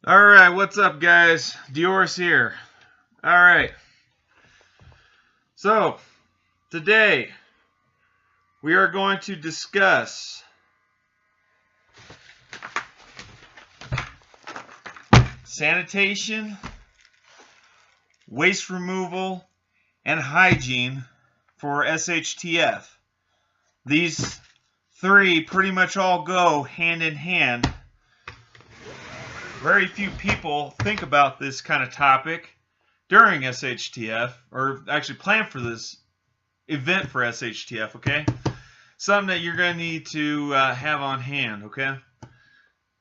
Alright, what's up guys? Dioris here. Alright. So, today we are going to discuss sanitation, waste removal, and hygiene for SHTF. These three pretty much all go hand in hand. Very few people think about this kind of topic during SHTF, or actually plan for this event for SHTF, okay? Something that you're going to need to have on hand, okay?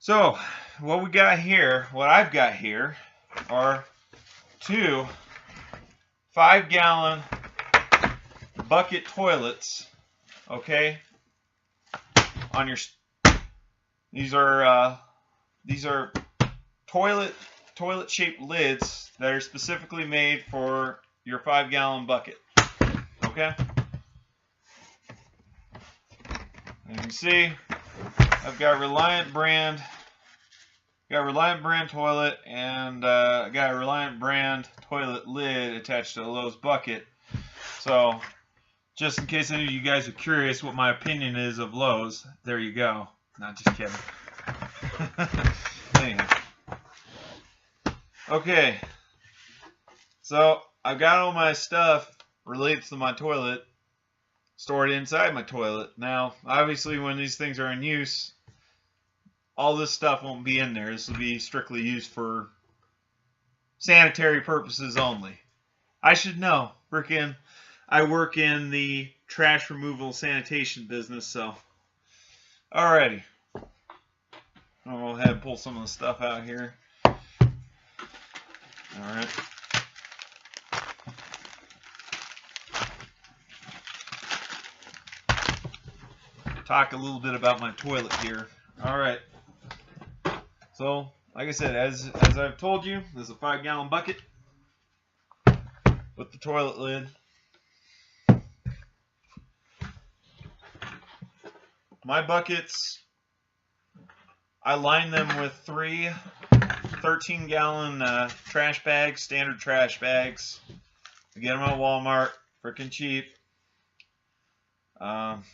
So, what we got here, what I've got here, are two 5-gallon bucket toilets, okay? On your, these are toilet shaped lids that are specifically made for your 5-gallon bucket. Okay? And you can see I've got Reliant brand toilet, and I got a Reliant brand toilet lid attached to a Lowe's bucket. So just in case any of you guys are curious what my opinion is of Lowe's, there you go. Not just kidding. Anyhow. Okay, so I've got all my stuff related to my toilet stored inside my toilet. Now, obviously, when these things are in use, all this stuff won't be in there. This will be strictly used for sanitary purposes only. I should know. I work in the trash removal sanitation business, so. Alrighty. I'll go ahead and pull some of the stuff out here. Alright. Talk a little bit about my toilet here. Alright. So, like I said, as I've told you, this is a 5-gallon bucket with the toilet lid. My buckets, I line them with 3 13-gallon trash bags, standard trash bags. You get them at Walmart, freaking cheap. Don't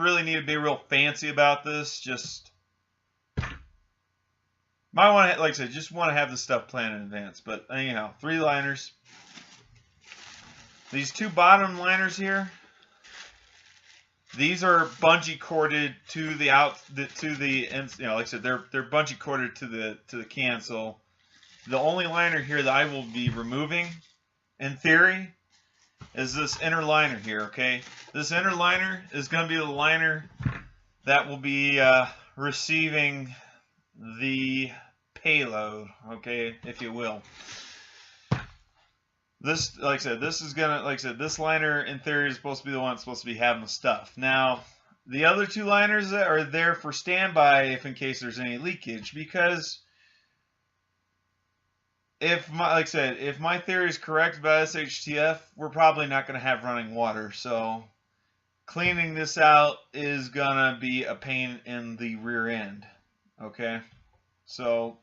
really need to be real fancy about this. Just might want to, like I said, just want to have this stuff planned in advance. But anyhow, 3 liners. These 2 bottom liners here. These are bungee corded to the like I said, they're bungee corded to the can. So the only liner here that I will be removing, in theory, is this inner liner here. Okay, this inner liner is going to be the liner that will be receiving the payload. Okay, if you will. This, like I said, this liner in theory is supposed to be the one that's supposed to be having the stuff. Now, the other 2 liners that are there for standby if in case there's any leakage, because if my theory is correct about SHTF, we're probably not going to have running water. So cleaning this out is gonna be a pain in the rear end. Okay, so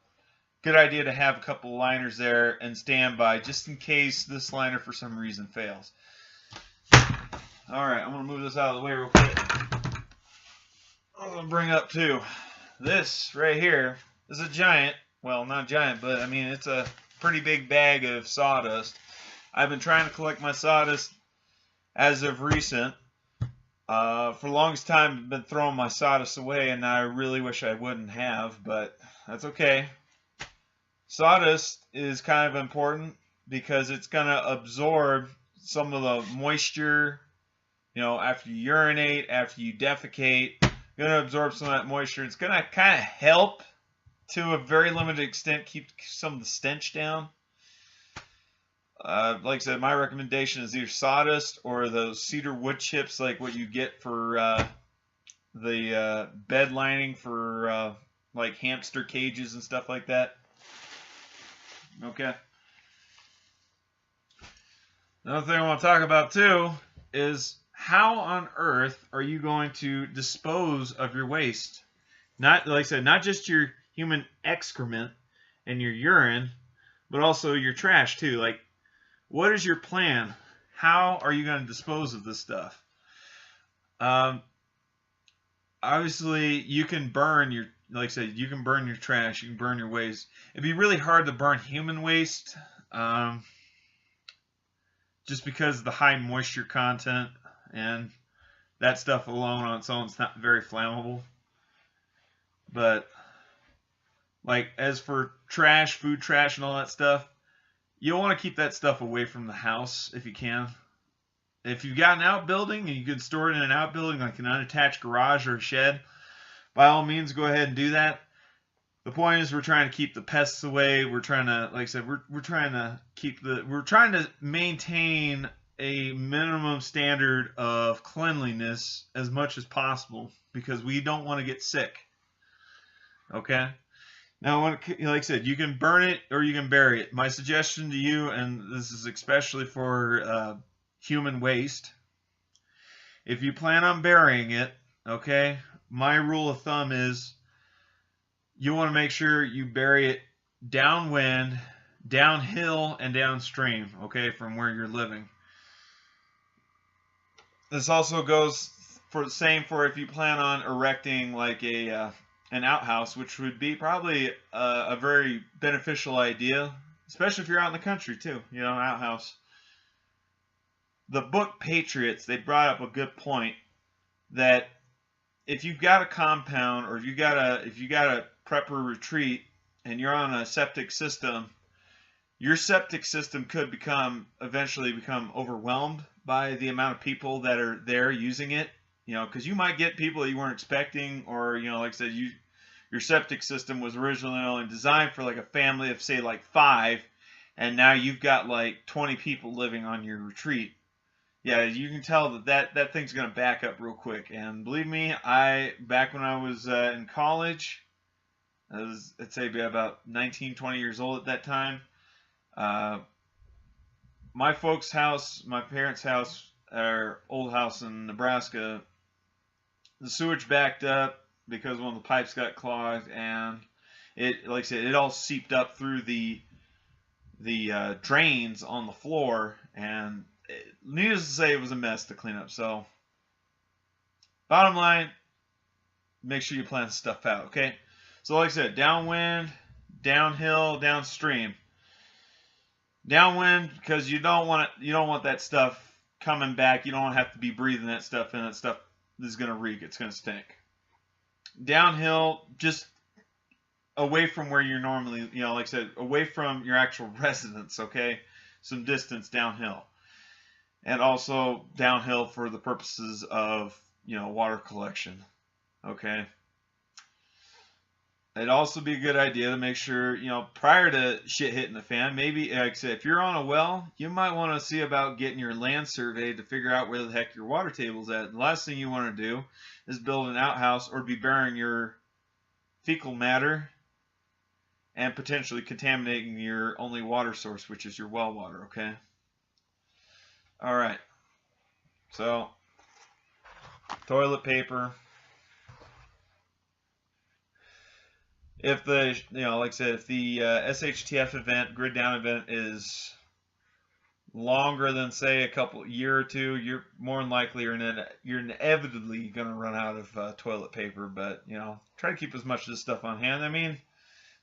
good idea to have a couple liners there and standby just in case this liner for some reason fails. Alright, I'm going to move this out of the way real quick. I'm going to bring up too. This right here is a giant, well not giant, but I mean it's a pretty big bag of sawdust. I've been trying to collect my sawdust as of recent. For the longest time I've been throwing my sawdust away, and I really wish I wouldn't have, but that's okay. Sawdust is kind of important because it's going to absorb some of the moisture, you know, after you urinate, after you defecate. Going to absorb some of that moisture. It's going to kind of help to a very limited extent keep some of the stench down. Like I said, my recommendation is either sawdust or those cedar wood chips, like what you get for the bed lining for like hamster cages and stuff like that. Okay. Another thing I want to talk about too is how on earth are you going to dispose of your waste? Not, like I said, not just your human excrement, and your urine, but also your trash too. Like, what is your plan? How are you going to dispose of this stuff? Obviously, you can burn your, like I said, you can burn your trash, you can burn your waste. It'd be really hard to burn human waste, just because of the high moisture content, and that stuff alone on its own is not very flammable. But like, as for trash, food trash and all that stuff, you'll want to keep that stuff away from the house if you can. If you've got an outbuilding and you can store it in an outbuilding, like an unattached garage or a shed, by all means go ahead and do that. The point is, we're trying to keep the pests away. We're trying to, like I said, we're trying to maintain a minimum standard of cleanliness as much as possible, because we don't want to get sick. Okay? Now, like I said, you can burn it or you can bury it. My suggestion to you, and this is especially for human waste, if you plan on burying it, okay, my rule of thumb is you want to make sure you bury it downwind, downhill, and downstream, okay, from where you're living. This also goes for the same for if you plan on erecting like an outhouse, which would be probably a very beneficial idea, especially if you're out in the country too, you know, an outhouse. The book Patriots, they brought up a good point that if you've got a compound, or if you got a prepper retreat and you're on a septic system, your septic system could eventually become overwhelmed by the amount of people that are there using it, you know, because you might get people that you weren't expecting, or, you know, like I said, your septic system was originally only designed for like a family of, say, like 5, and now you've got like 20 people living on your retreat. Yeah, you can tell that thing's going to back up real quick. And believe me, back when I was in college, I was, I'd say about 19, 20 years old at that time. My folks' house, my parents' house, our old house in Nebraska, the sewage backed up because one of the pipes got clogged, and it, like I said, it all seeped up through the drains on the floor, and needless to say, it was a mess to clean up. So, bottom line, make sure you plan the stuff out, okay? So, like I said, downwind, downhill, downstream. Downwind, because you don't want that stuff coming back. You don't have to be breathing that stuff in. That stuff is going to reek. It's going to stink. Downhill, just away from where you're normally, you know, like I said, away from your actual residence, okay? Some distance downhill. And also downhill for the purposes of, you know, water collection, okay? It'd also be a good idea to make sure, you know, prior to shit hitting the fan, maybe, like I said, if you're on a well, you might want to see about getting your land surveyed to figure out where the heck your water table's at. The last thing you want to do is build an outhouse or be burying your fecal matter and potentially contaminating your only water source, which is your well water, okay? All right, so toilet paper. If the, you know, like I said, if the SHTF event, grid down event, is longer than, say, a year or two, you're more than likely you're inevitably going to run out of toilet paper. But, you know, try to keep as much of this stuff on hand. I mean,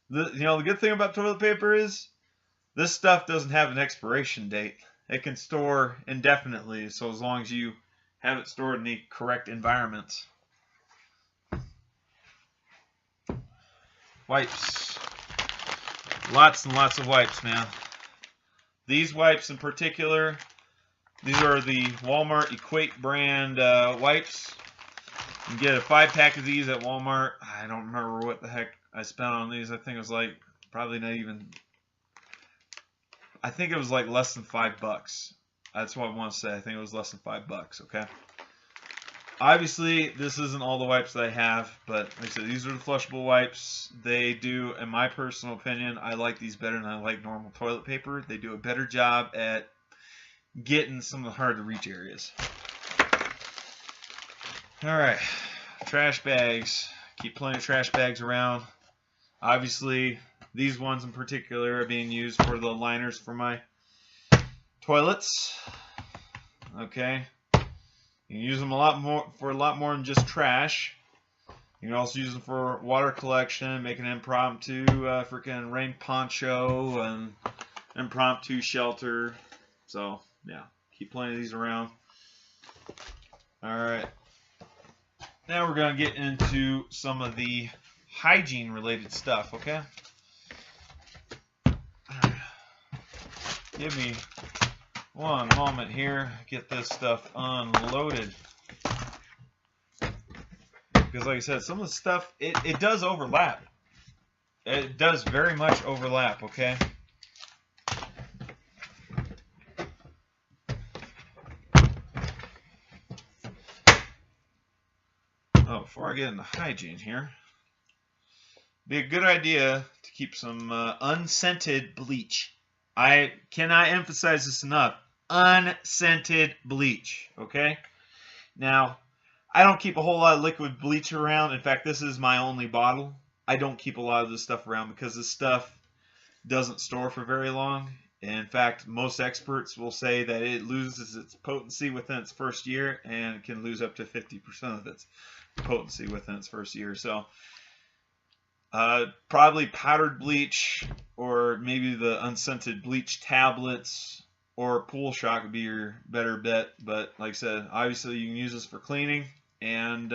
the good thing about toilet paper is this stuff doesn't have an expiration date. It can store indefinitely, so as long as you have it stored in the correct environments. Wipes. Lots and lots of wipes, man. These wipes in particular, these are the Walmart Equate brand wipes. You can get a 5-pack of these at Walmart. I don't remember what the heck I spent on these. I think it was like, probably not even, I think it was like less than $5. That's what I want to say. I think it was less than $5, okay? Obviously, this isn't all the wipes that I have, but like I said, these are the flushable wipes. They do, in my personal opinion, I like these better than I like normal toilet paper. They do a better job at getting some of the hard-to-reach areas. Alright, trash bags. Keep plenty of trash bags around. Obviously, These ones in particular are being used for the liners for my toilets. Okay, you can use them a lot more than just trash. You can also use them for water collection, make an impromptu freaking rain poncho and impromptu shelter. So yeah, keep plenty of these around. All right, now we're gonna get into some of the hygiene related stuff. Okay, give me one moment here, get this stuff unloaded. Because like I said, some of the stuff, it does overlap. It does very much overlap, okay? Oh, before I get into hygiene here, be a good idea to keep some unscented bleach. I cannot emphasize this enough. Unscented bleach, okay? Now, I don't keep a whole lot of liquid bleach around. In fact, this is my only bottle. I don't keep a lot of this stuff around because this stuff doesn't store for very long. In fact, most experts will say that it loses its potency within its first year and can lose up to 50% of its potency within its first year. So, probably powdered bleach or maybe the unscented bleach tablets or Pool Shock would be your better bet. But like I said, obviously you can use this for cleaning. And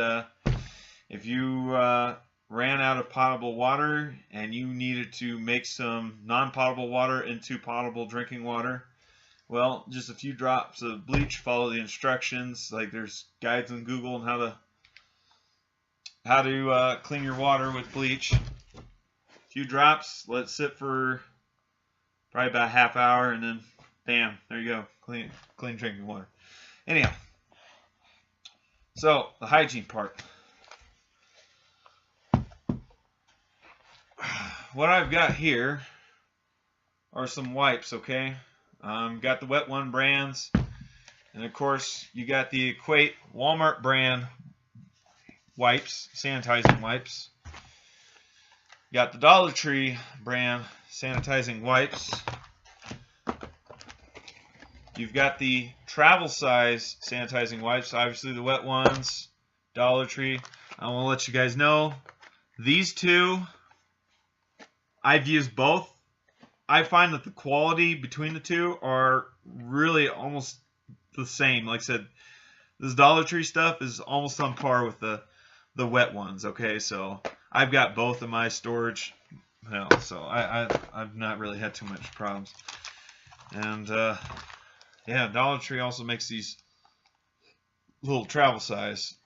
if you ran out of potable water and you needed to make some non-potable water into potable drinking water, well, just a few drops of bleach, follow the instructions. Like there's guides on Google on how to clean your water with bleach. A few drops, let it sit for probably about a half hour, and then bam, there you go, clean drinking water. Anyhow. So, the hygiene part. What I've got here are some wipes, okay? Got the Wet One brands. And of course, you got the Equate Walmart brand wipes, sanitizing wipes. Got the Dollar Tree brand sanitizing wipes. You've got the travel size sanitizing wipes, obviously the Wet Ones, Dollar Tree. I want to let you guys know, these two, I've used both. I find that the quality between the two are really almost the same. Like I said, this Dollar Tree stuff is almost on par with the Wet Ones, okay? So I've got both in my storage, so I've not really had too much problems. And yeah, Dollar Tree also makes these little travel size.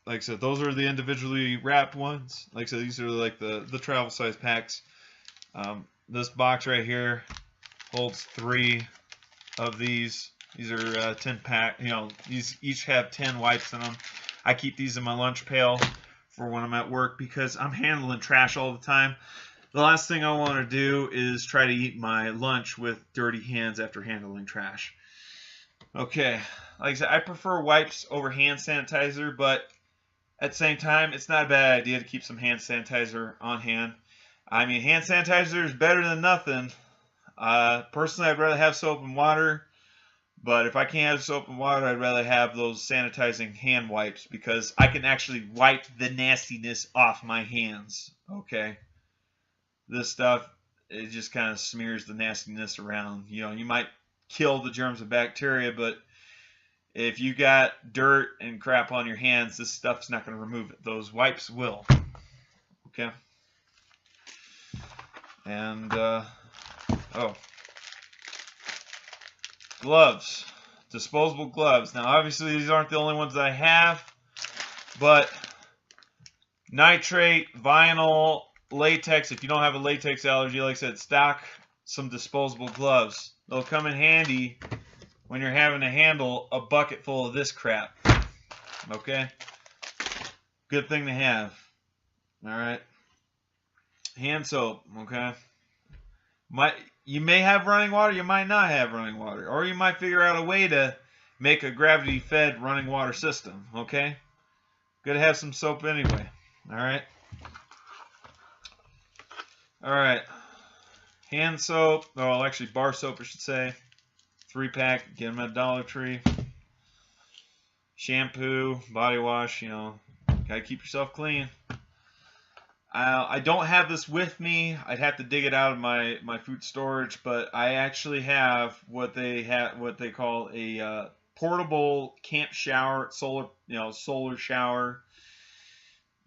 Like I said, those are the individually wrapped ones. Like I said, these are like the travel size packs. This box right here holds 3 of these. These are 10 pack. These each have 10 wipes in them. I keep these in my lunch pail for when I'm at work because I'm handling trash all the time. The last thing I want to do is try to eat my lunch with dirty hands after handling trash. Okay, like I said, I prefer wipes over hand sanitizer, but at the same time, it's not a bad idea to keep some hand sanitizer on hand. I mean, hand sanitizer is better than nothing. Personally, I'd rather have soap and water, but if I can't have soap and water, I'd rather have those sanitizing hand wipes because I can actually wipe the nastiness off my hands, okay? This stuff, it just kind of smears the nastiness around. You might kill the germs and bacteria, but if you got dirt and crap on your hands, this stuff's not going to remove it. Those wipes will. Okay? And, gloves. Disposable gloves. Now, obviously, these aren't the only ones that I have, but nitrate, vinyl, latex. If you don't have a latex allergy, like I said, stock some disposable gloves. They'll come in handy when you're having to handle a bucket full of this crap. Okay? Good thing to have. Alright? Hand soap. Okay? You may have running water, you might not have running water. Or you might figure out a way to make a gravity-fed running water system. Okay? Good to have some soap anyway. Alright? Alright. hand soap, well, actually bar soap, I should say. 3-pack, get them at Dollar Tree. Shampoo, body wash, you know, gotta keep yourself clean. I don't have this with me. I'd have to dig it out of my food storage, but I actually have what they call a portable camp shower, solar shower.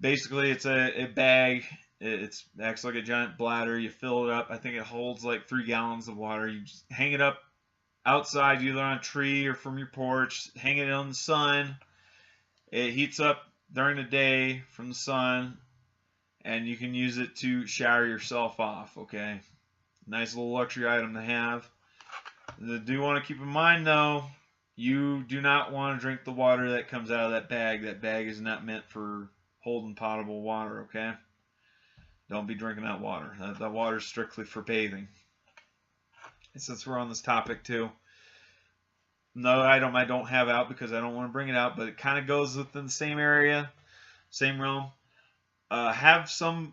Basically, it's a bag. It acts like a giant bladder. You fill it up. I think it holds like 3 gallons of water. You just hang it up outside, either on a tree or from your porch. Hang it in the sun. It heats up during the day from the sun, and you can use it to shower yourself off. Okay, nice little luxury item to have. I do want to keep in mind though, you do not want to drink the water that comes out of that bag. That bag is not meant for holding potable water. Okay, don't be drinking that water. That water is strictly for bathing. And since we're on this topic too, another item I don't have out because I don't want to bring it out, but it kind of goes within the same area, same realm. Have some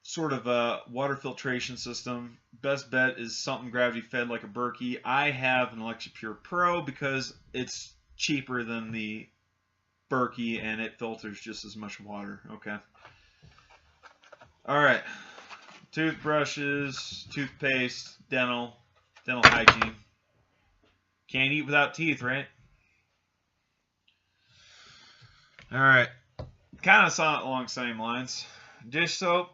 sort of water filtration system. Best bet is something gravity fed like a Berkey. I have an ElectroPure Pro because it's cheaper than the Berkey and it filters just as much water. Okay. All right. Toothbrushes, toothpaste, dental hygiene. Can't eat without teeth, right? All right. Kind of saw it along the same lines. Dish soap.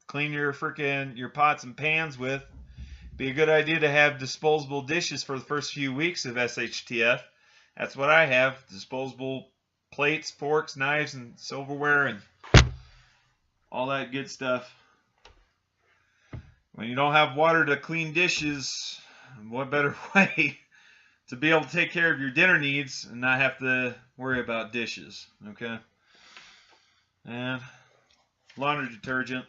Clean your pots and pans with. Be a good idea to have disposable dishes for the first few weeks of SHTF. That's what I have. Disposable plates, forks, knives, and silverware, and all that good stuff. When you don't have water to clean dishes, what better way to be able to take care of your dinner needs and not have to worry about dishes, okay? And laundry detergent.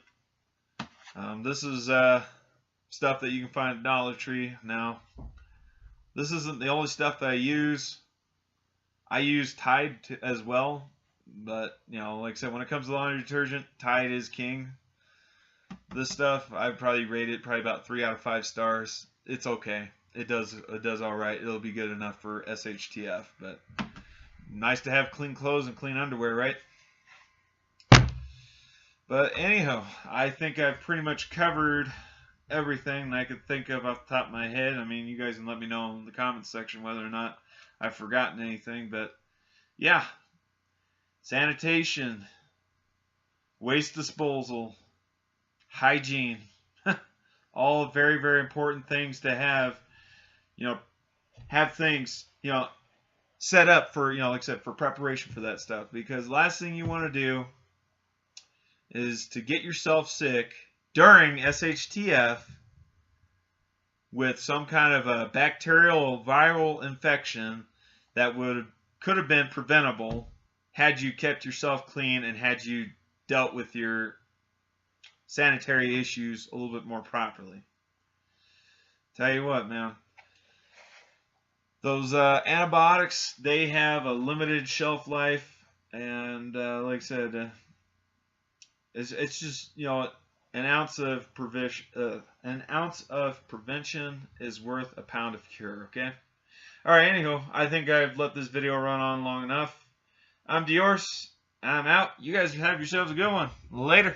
This is stuff that you can find at Dollar Tree. Now, this isn't the only stuff that I use. I use Tide as well, but you know, like I said, when it comes to laundry detergent, Tide is king. This stuff, I'd probably rate it about 3 out of 5 stars. It's okay. It does all right. It'll be good enough for SHTF, but nice to have clean clothes and clean underwear, right? But anyhow, I think I've pretty much covered everything that I could think of off the top of my head. I mean, you guys can let me know in the comments section whether or not I've forgotten anything, but yeah. Sanitation, waste disposal, hygiene, all very, very important things to have, you know, have things, you know, set up for, you know, like I said, for preparation for that stuff. Because last thing you want to do is to get yourself sick during SHTF with some kind of a bacterial or viral infection that could have been preventable had you kept yourself clean and had you dealt with your sanitary issues a little bit more properly. Tell you what, man, those antibiotics, they have a limited shelf life, and like I said, it's just, you know, an ounce of prevention is worth a pound of cure. Okay. All right. Anyhow, I think I've let this video run on long enough. I'm Diorce. I'm out. You guys have yourselves a good one. Later.